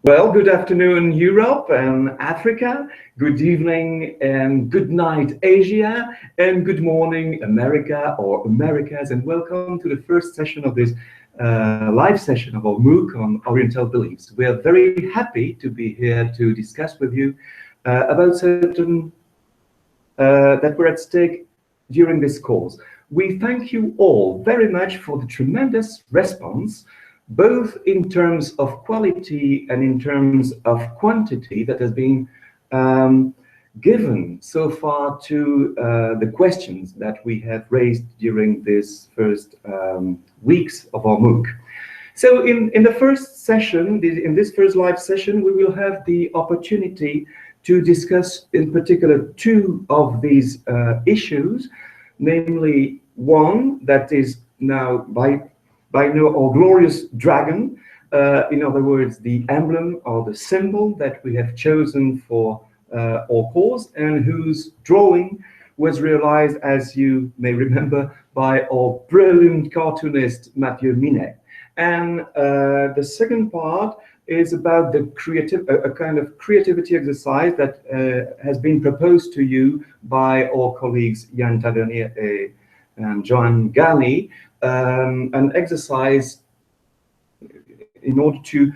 Well, good afternoon, Europe and Africa. Good evening and good night, Asia. And good morning, America or Americas. And welcome to the first session of this live session of our MOOC on Oriental beliefs. We are very happy to be here to discuss with you about certain that were at stake during this course. We thank you all very much for the tremendous response, both in terms of quality and in terms of quantity that has been given so far to the questions that we have raised during this first weeks of our MOOC. So in the first session, in this first live session, we will have the opportunity to discuss in particular two of these issues, namely one that is now by now our glorious dragon, in other words, the emblem or the symbol that we have chosen for our course and whose drawing was realized, as you may remember, by our brilliant cartoonist Mathieu Minet. And the second part is about the a kind of creativity exercise that has been proposed to you by our colleagues Yann Tavernier and Joan Gani, an exercise in order to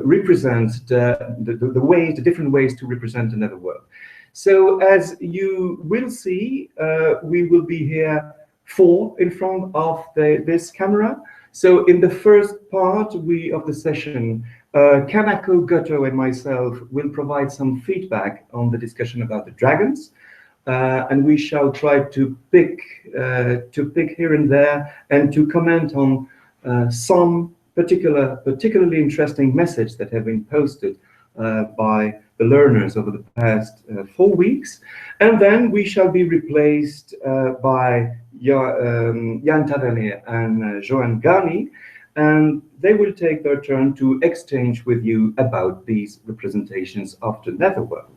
represent the different ways to represent another world. So as you will see, we will be here four in front of this camera. So in the first part of the session, Kanako Goto and myself will provide some feedback on the discussion about the dragons. And we shall try to pick here and there and to comment on some particularly interesting messages that have been posted by the learners over the past 4 weeks. And then we shall be replaced by Yann Tavernier and Joan Gani, and they will take their turn to exchange with you about these representations of the netherworld.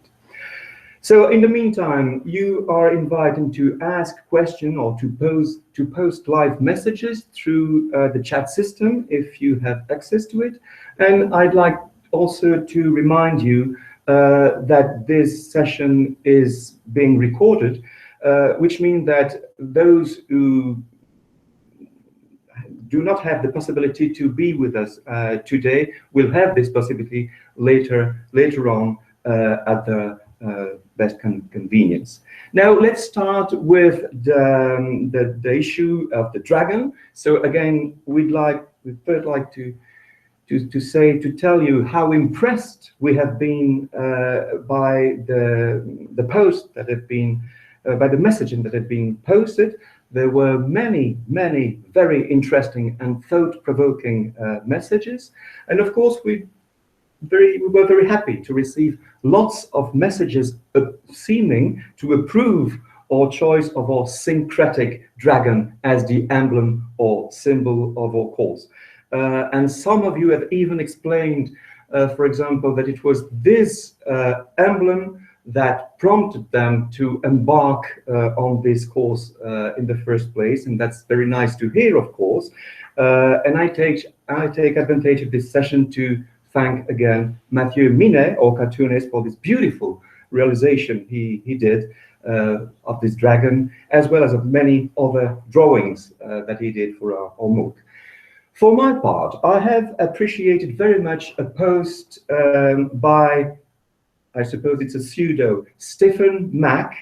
So in the meantime, you are invited to ask questions or to post live messages through the chat system if you have access to it. And I'd like also to remind you that this session is being recorded, which means that those who do not have the possibility to be with us today will have this possibility later on at the best convenience. Now let's start with the issue of the dragon. So again, we'd first like to tell you how impressed we have been by the post that have been by the messaging that had been posted. There were many very interesting and thought-provoking messages, and of course we were very happy to receive lots of messages seeming to approve our choice of our syncretic dragon as the emblem or symbol of our course. And some of you have even explained, for example, that it was this emblem that prompted them to embark on this course in the first place, and that's very nice to hear, of course. And I take advantage of this session to thank again Mathieu Minet, our cartoonist, for this beautiful realization he did of this dragon, as well as of many other drawings that he did for our MOOC. For my part, I have appreciated very much a post by, I suppose it's a pseudo, Stephen Mack,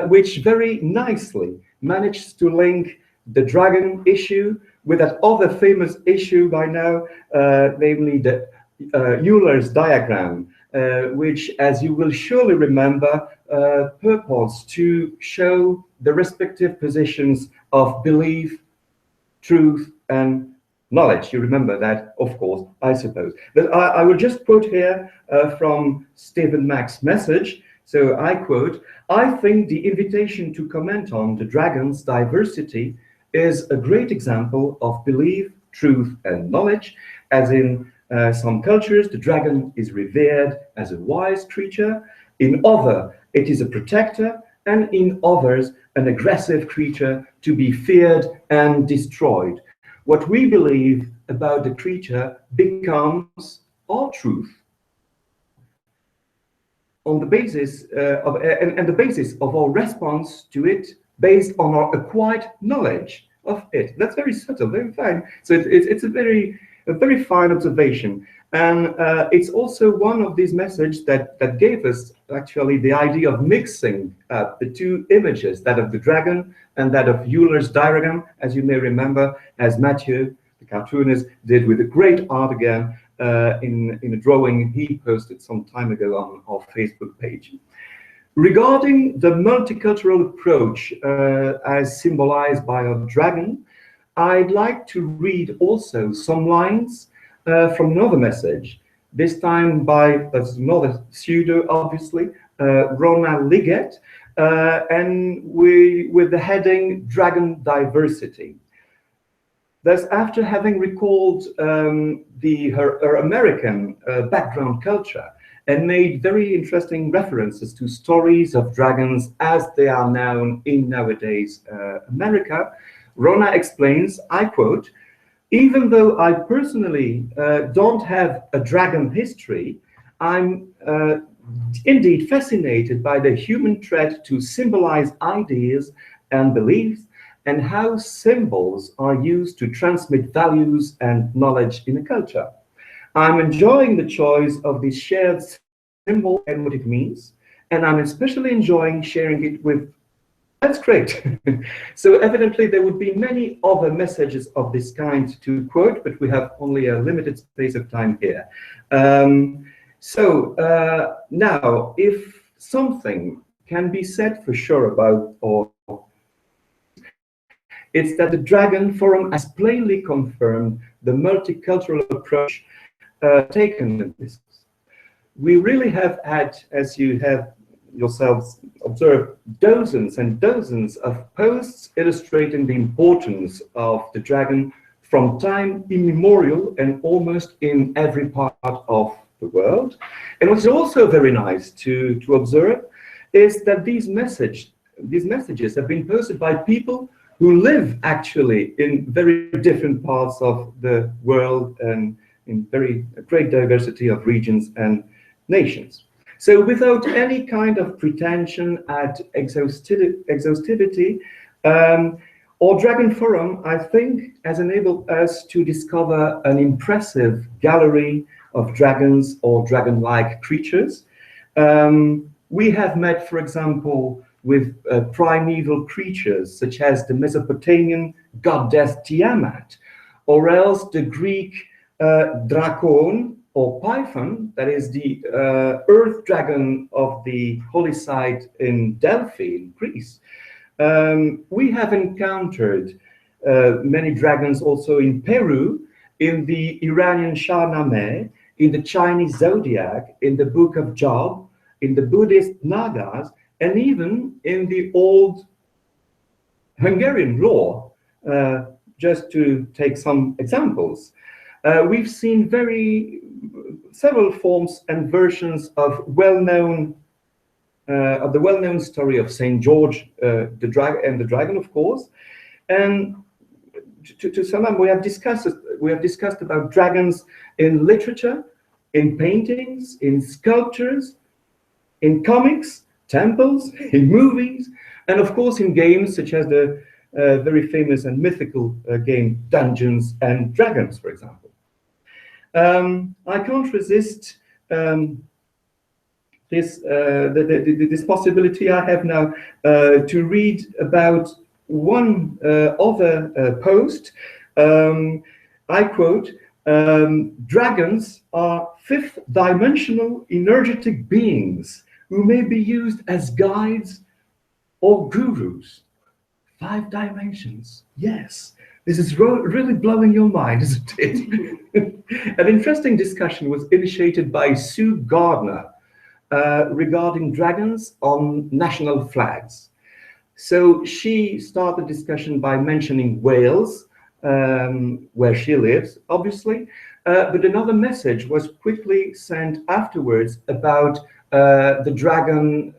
which very nicely managed to link the dragon issue with that other famous issue by now, namely the Euler's diagram, which, as you will surely remember, purports to show the respective positions of belief, truth, and knowledge. You remember that, of course, I suppose. But I will just quote here from Stephen Mack's message. So I quote, "I think the invitation to comment on the dragon's diversity is a great example of belief, truth, and knowledge, as in some cultures, the dragon is revered as a wise creature. In other, it is a protector, and in others, an aggressive creature to be feared and destroyed. What we believe about the creature becomes our truth on the basis and the basis of our response to it based on our acquired knowledge of it. That's very subtle, very fine. So it's a very fine observation. And it's also one of these messages that gave us actually the idea of mixing the two images, that of the dragon and that of Euler's diagram, as you may remember, as Mathieu, the cartoonist, did with a great art again in a drawing he posted some time ago on our Facebook page. Regarding the multicultural approach as symbolized by a dragon, I'd like to read also some lines from another message, this time by another pseudo, obviously, Rona Liggett, and with the heading Dragon Diversity. Thus, after having recalled her American background culture and made very interesting references to stories of dragons as they are known in nowadays America, Rona explains, I quote, "Even though I personally don't have a dragon history, I'm indeed fascinated by the human trait to symbolize ideas and beliefs and how symbols are used to transmit values and knowledge in a culture. I'm enjoying the choice of this shared symbol and what it means, and I'm especially enjoying sharing it with..." That's great. So evidently there would be many other messages of this kind to quote, but we have only a limited space of time here. Now, if something can be said for sure about, or it's that the Dragon Forum has plainly confirmed the multicultural approach taken in this. We really have had, as you have yourselves observed, dozens and dozens of posts illustrating the importance of the dragon from time immemorial and almost in every part of the world. And what's also very nice to observe is that these messages have been posted by people who live actually in very different parts of the world and in very great diversity of regions and nations. So without any kind of pretension at exhaustivity, our Dragon Forum, I think, has enabled us to discover an impressive gallery of dragons or dragon-like creatures. We have met, for example, with primeval creatures such as the Mesopotamian goddess Tiamat, or else the Greek Drakon or Python, that is the earth dragon of the holy site in Delphi in Greece. We have encountered many dragons also in Peru, in the Iranian Shahnameh, in the Chinese zodiac, in the Book of Job, in the Buddhist Nagas, and even in the old Hungarian lore, just to take some examples. We've seen several forms and versions of the well-known story of Saint George the Dragon, of course. And to sum up, we have discussed about dragons in literature, in paintings, in sculptures, in comics, temples, in movies, and of course in games such as the very famous and mythical game Dungeons and Dragons, for example. I can't resist this possibility I have now to read about one other post. I quote, "Dragons are fifth-dimensional energetic beings who may be used as guides or gurus." 5 dimensions, yes. This is really blowing your mind, isn't it? An interesting discussion was initiated by Sue Gardner regarding dragons on national flags. So she started the discussion by mentioning Wales, where she lives, obviously, but another message was quickly sent afterwards about the dragon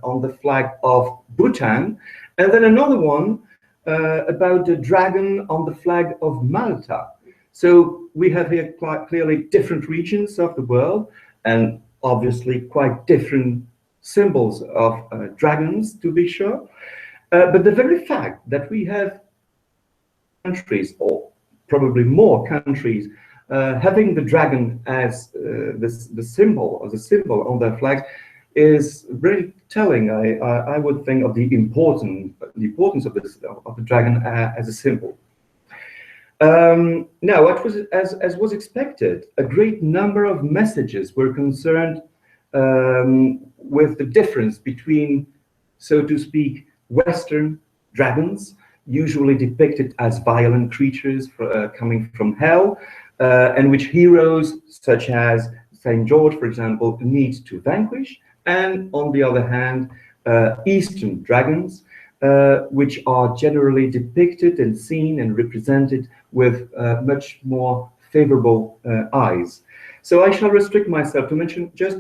on the flag of Bhutan, and then another one about the dragon on the flag of Malta. So we have here quite clearly different regions of the world, and obviously quite different symbols of dragons, to be sure. But the very fact that we have countries, or probably more countries, having the dragon as the symbol, or the symbol on their flags, is really telling. I would think of the importance of the dragon as a symbol. Now, as was expected, a great number of messages were concerned with the difference between, so to speak, Western dragons, usually depicted as violent creatures coming from hell, and which heroes such as Saint George, for example, need to vanquish, and on the other hand, Eastern dragons, which are generally depicted and seen and represented with much more favorable eyes. So I shall restrict myself to mention just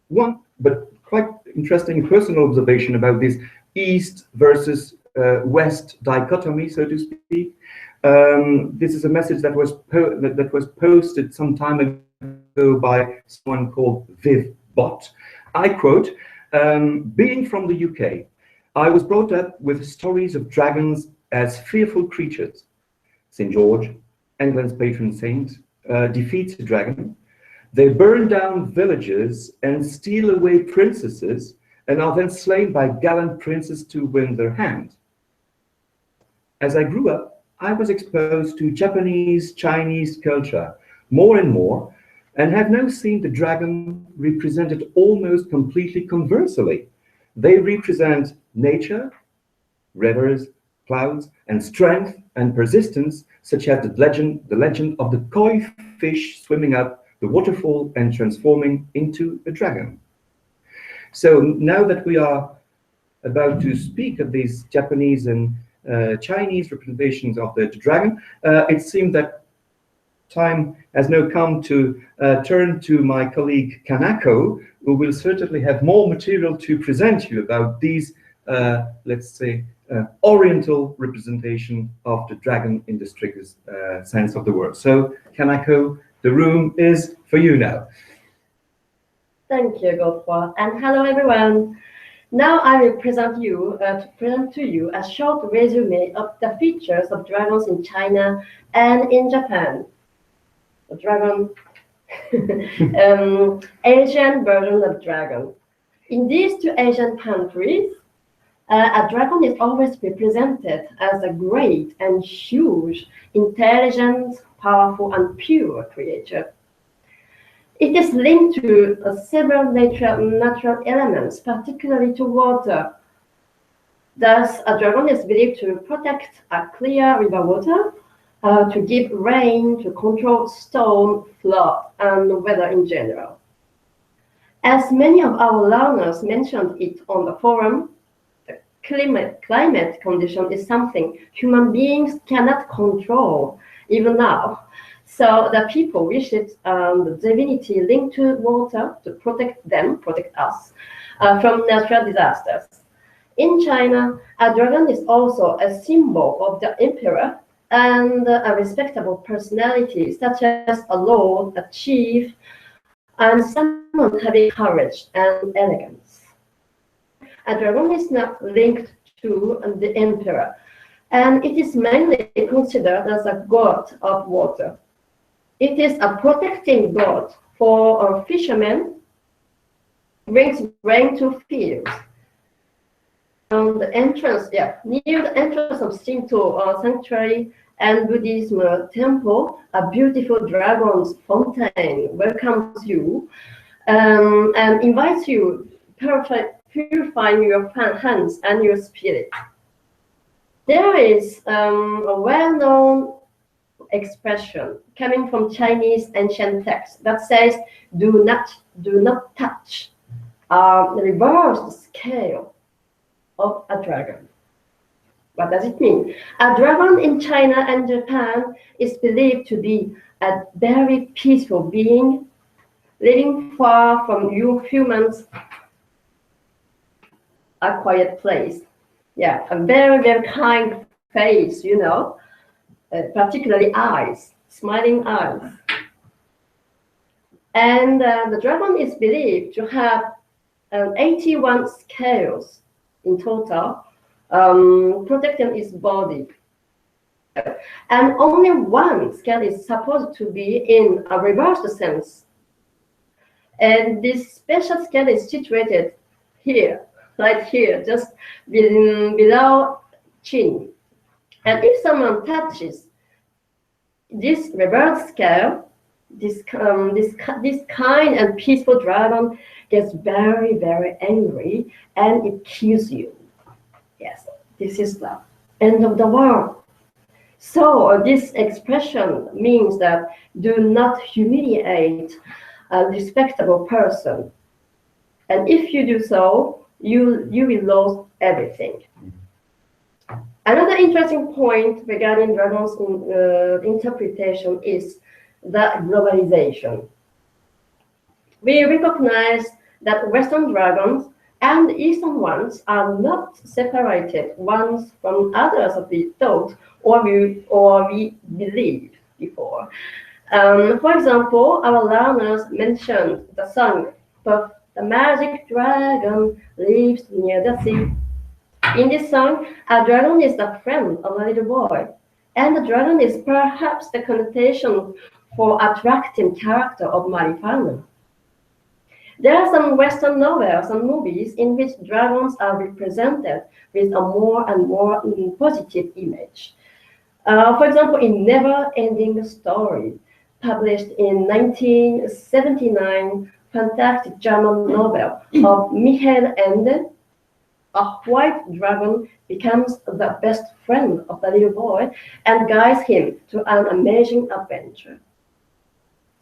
one, but quite interesting personal observation about this East versus West dichotomy, so to speak. This is a message that was posted some time ago by someone called Viv Bott. I quote, being from the UK, I was brought up with stories of dragons as fearful creatures. St. George, England's patron saint, defeats a dragon. They burn down villages and steal away princesses and are then slain by gallant princes to win their hand. As I grew up, I was exposed to Japanese, Chinese culture more and more, and have now seen the dragon represented almost completely conversely. They represent nature, rivers, clouds, and strength and persistence, such as the legend of the koi fish swimming up the waterfall and transforming into a dragon. So now that we are about to speak of these Japanese and Chinese representations of the dragon, it seemed that time has now come to turn to my colleague Kanako, who will certainly have more material to present you about these, let's say, Oriental representation of the dragon in the strictest sense of the word. So, Kanako, the room is for you now. Thank you, Godefroy, and hello everyone. Now I will present to you a short resume of the features of dragons in China and in Japan. The dragon, Asian version of dragon. In these two Asian countries, a dragon is always represented as a great and huge, intelligent, powerful, and pure creature. It is linked to several natural elements, particularly to water. Thus, a dragon is believed to protect a clear river water, to give rain, to control storm, flood, and weather in general. As many of our learners mentioned it on the forum, the climate condition is something human beings cannot control, even now. So the people wish it the divinity linked to water to protect us from natural disasters. In China, a dragon is also a symbol of the emperor and a respectable personality, such as a lord, a chief, and someone having courage and elegance. A dragon is not linked to the emperor, and it is mainly considered as a god of water. It is a protecting god for fishermen, brings rain to fields. On the entrance, near the entrance of Shinto sanctuary and Buddhism temple, a beautiful dragon's fountain welcomes you and invites you, purifying your hands and your spirit. There is a well-known expression coming from Chinese ancient text that says, do not touch, reverse scale of a dragon. What does it mean? A dragon in China and Japan is believed to be a very peaceful being living far from you humans, a quiet place. Yeah, a very, very kind face, you know, particularly eyes, smiling eyes. And the dragon is believed to have 81 scales in total, protecting its body. And only one scale is supposed to be in a reversed sense. And this special scale is situated here, right here, just below chin. And if someone touches this reversed scale, this kind and peaceful dragon gets very, very angry, and it kills you. Yes, this is the end of the world. So this expression means that do not humiliate a respectable person. And if you do so, you will lose everything. Another interesting point regarding dragons' interpretation is the globalization. We recognize that Western dragons and Eastern ones are not separated ones from others as we thought or we believed before. For example, our learners mentioned the song of The Magic Dragon Lives Near the Sea. In this song, a dragon is the friend of a little boy, and the dragon is perhaps the connotation for attractive character of Marifana. There are some Western novels and movies in which dragons are represented with a more and more positive image. For example, in Never Ending Story, published in 1979, fantastic German novel of Michael Ende, a white dragon becomes the best friend of the little boy and guides him to an amazing adventure.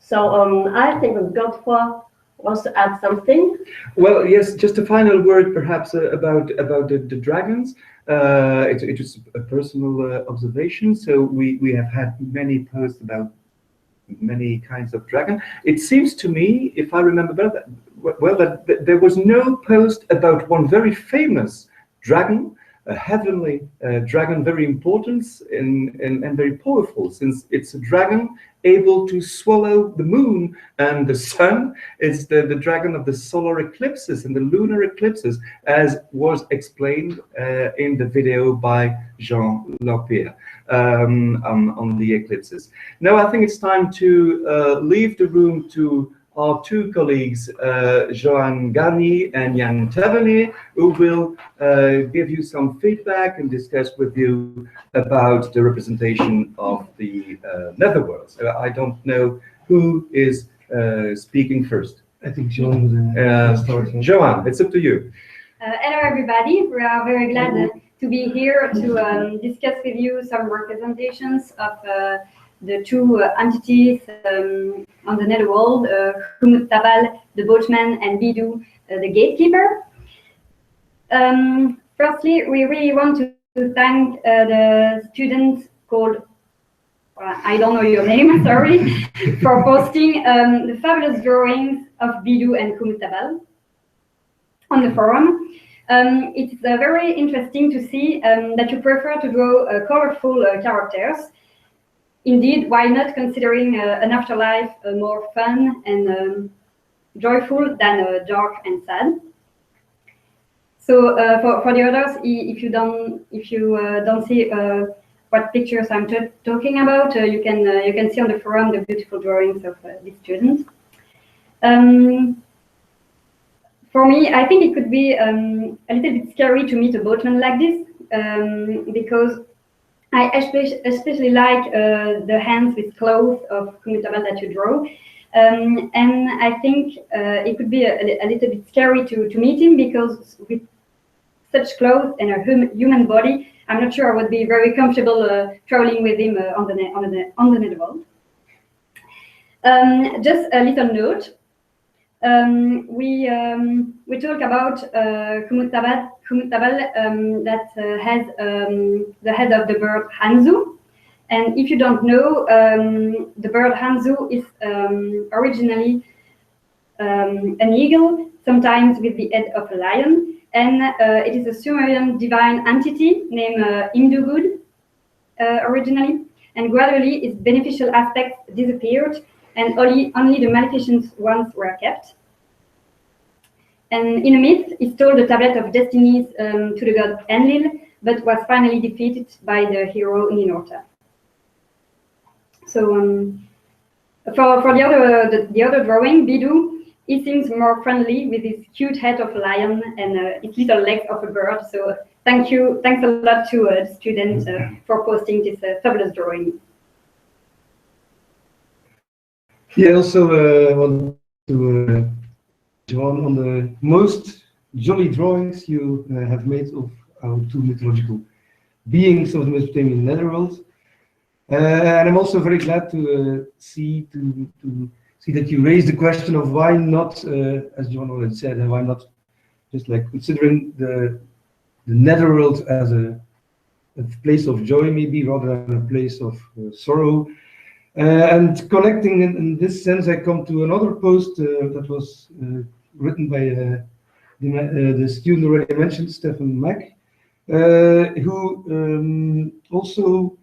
So I think Godfrey wants to add something. Well, yes, just a final word perhaps about the dragons. It is a personal observation. So we have had many posts about many kinds of dragon. It seems to me, if I remember well, that there was no post about one very famous dragon, a heavenly dragon, very important and very powerful, since it's a dragon able to swallow the moon and the sun. It's the dragon of the solar eclipses and the lunar eclipses, as was explained in the video by Jean Lapierre on the eclipses. Now I think it's time to leave the room to our two colleagues, Joanne Garnier and Jan Tavernier, who will give you some feedback and discuss with you about the representation of the netherworld. So I don't know who is speaking first. I think Joanne will start. Joanne, it's up to you. Hello, everybody. We are very glad to be here to discuss with you some representations of the two entities on the netherworld, Khumut Tabal, the boatman, and Bidou, the gatekeeper. Firstly, we really want to thank the students called, I don't know your name, sorry, for posting the fabulous drawings of Bidou and Khumut Tabal on the forum. It's very interesting to see that you prefer to draw colorful characters. Indeed, why not considering an afterlife more fun and joyful than dark and sad? So for the others, if you don't see what pictures I'm talking about, you can see on the forum the beautiful drawings of these students. For me, I think it could be a little bit scary to meet a boatman like this because I especially like the hands with claws of Khumut Tabal that you draw. And I think it could be a little bit scary to meet him because with such clothes and a human body, I'm not sure I would be very comfortable traveling with him on the netherworld. Just a little note. We talk about Khumut Tabal that has the head of the bird Hanzu, and if you don't know, the bird Hanzu is originally an eagle, sometimes with the head of a lion, and it is a Sumerian divine entity named Imdugud originally, and gradually its beneficial aspects disappeared. and only the maleficent ones were kept. And in a myth, he stole the tablet of destinies to the god Enlil, but was finally defeated by the hero Ninurta. So for the other drawing, Bidou, he seems more friendly with his cute head of a lion and his little legs of a bird. So thanks a lot to the students for posting this fabulous drawing. Yeah, also want to Joan, on the most jolly drawings you have made of our two mythological beings of the Mesopotamian netherworld. And I'm also very glad to see that you raised the question of why not, as John already said, and why not just like considering the netherworld as a place of joy, maybe rather than a place of sorrow. And connecting in this sense, I come to another post that was written by the student already mentioned, Stefan Mack, who also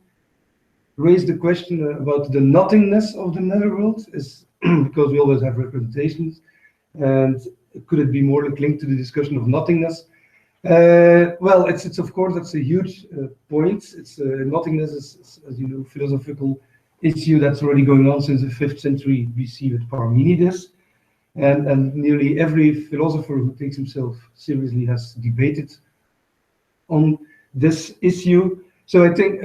raised the question about the nothingness of the netherworld, is because we always have representations, and could it be more linked to the discussion of nothingness? Well, it's of course that's a huge point. It's nothingness is, as you know, philosophical issue that's already going on since the 5th century BC with Parmenides, and nearly every philosopher who takes himself seriously has debated on this issue. So I think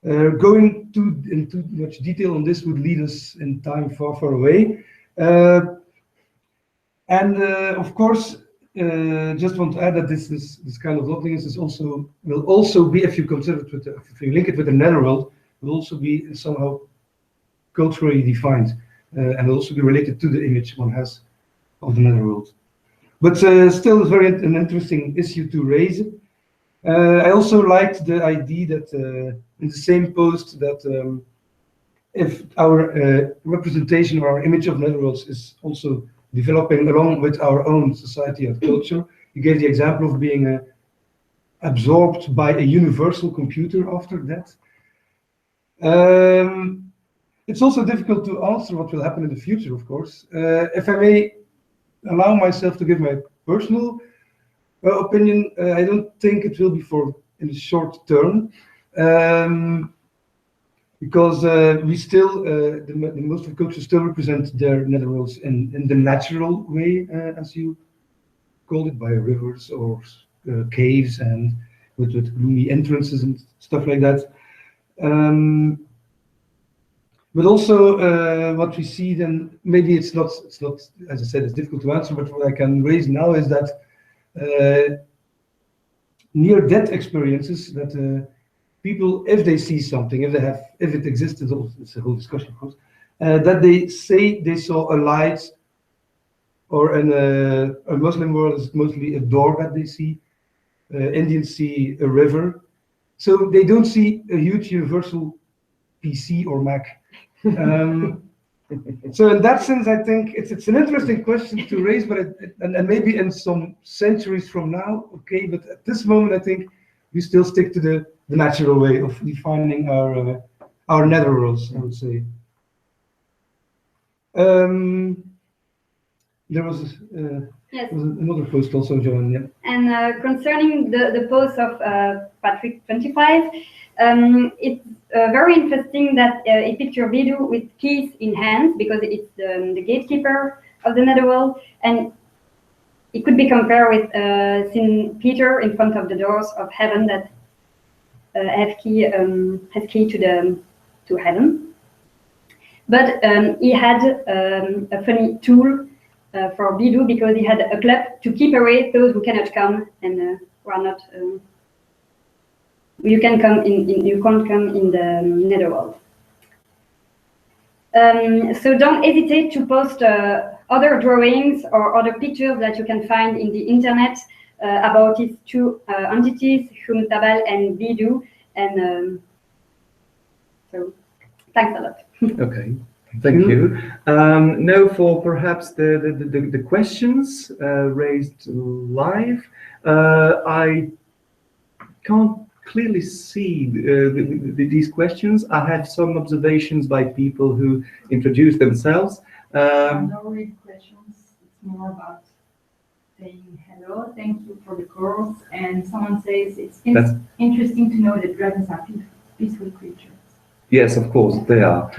going in too much detail on this would lead us in time far, far away. Of course, just want to add that this kind of nothingness will also be, if you consider it with if you link it with the netherworld, will also be somehow culturally defined and will also be related to the image one has of the netherworld. But still, an interesting issue to raise. I also liked the idea that in the same post that if our representation or our image of netherworlds is also developing along with our own society and culture. You gave the example of being absorbed by a universal computer after that. It's also difficult to answer what will happen in the future, of course. If I may allow myself to give my personal opinion, I don't think it will be in the short term, because we still, the most of cultures still represent their netherworlds in the natural way, as you called it, by rivers or caves and with gloomy entrances and stuff like that. But also what we see then, maybe it's not, as I said, it's difficult to answer, but what I can raise now is that near-death experiences that people, if they see something, if it exists, it's a whole discussion, of course, that they say they saw a light, or in a Muslim world is mostly a door that they see. Indians see a river, so they don't see a huge universal PC or Mac. So in that sense, I think it's an interesting question to raise, but and maybe in some centuries from now, okay. But at this moment, I think we still stick to the natural way of defining our netherworlds, I would say. There was yes. Another post also, Joan. Yeah. And concerning the post of Patrick 25, it's very interesting that he pictured Bidou with keys in hand, because it's the gatekeeper of the netherworld, and it could be compared with Saint Peter in front of the doors of heaven that has key to heaven. But he had a funny tool for Bidou, because he had a club to keep away those who cannot come and who are not. You can't come in the netherworld. So don't hesitate to post other drawings or other pictures that you can find in the internet about these two entities, Khum-Tabal and Bidou. And so thanks a lot. Okay. Thank you. Now for perhaps the questions raised live. I can't clearly see these questions. I have some observations by people who introduce themselves. No real questions. It's more about saying hello, thank you for the course, and someone says it's interesting to know that dragons are peaceful creatures. Yes, of course, they are.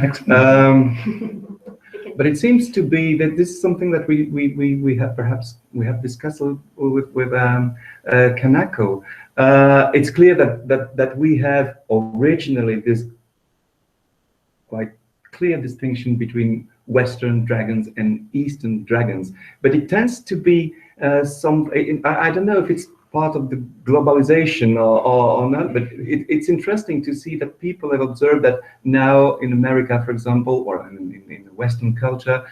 But it seems to be that this is something that we have discussed with Kanako. It's clear that we have originally this quite clear distinction between Western dragons and Eastern dragons, but it tends to be I don't know if it's part of the globalization or not, but it's interesting to see that people have observed that now in America, for example, or in the Western culture,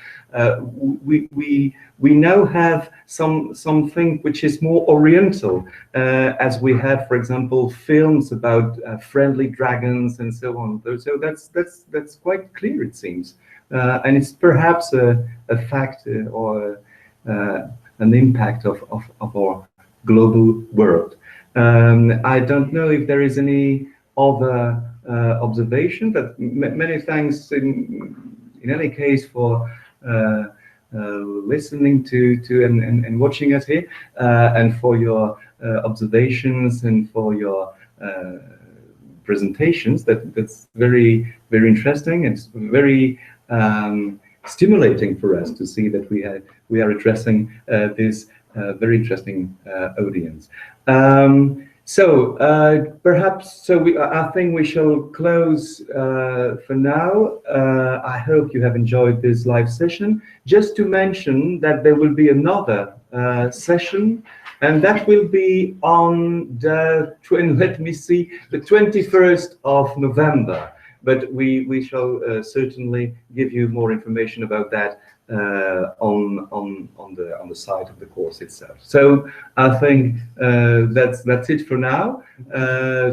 we now have something which is more Oriental, as we have, for example, films about friendly dragons and so on. So that's quite clear, it seems, and it's perhaps a fact or an impact of our global world. I don't know if there is any other observation, but many thanks in any case for listening to and watching us here, and for your observations and for your presentations. That's very, very interesting. It's very stimulating for us to see that we are addressing this very interesting audience. I think we shall close for now. I hope you have enjoyed this live session. Just to mention that there will be another session, and that will be on the 21st of November. But we shall certainly give you more information about that on the site of the course itself. So I think that's it for now.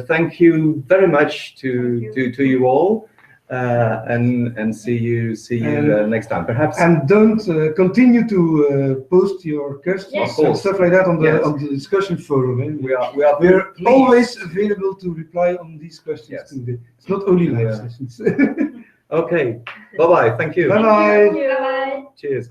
Thank you very much to you all, and see you next time, perhaps. And don't continue to post your questions and stuff like that on the discussion forum. Eh? We're always available to reply on these questions. Yes. It's not only live sessions. Okay. Bye bye. Thank you. Bye bye. Bye. Cheers.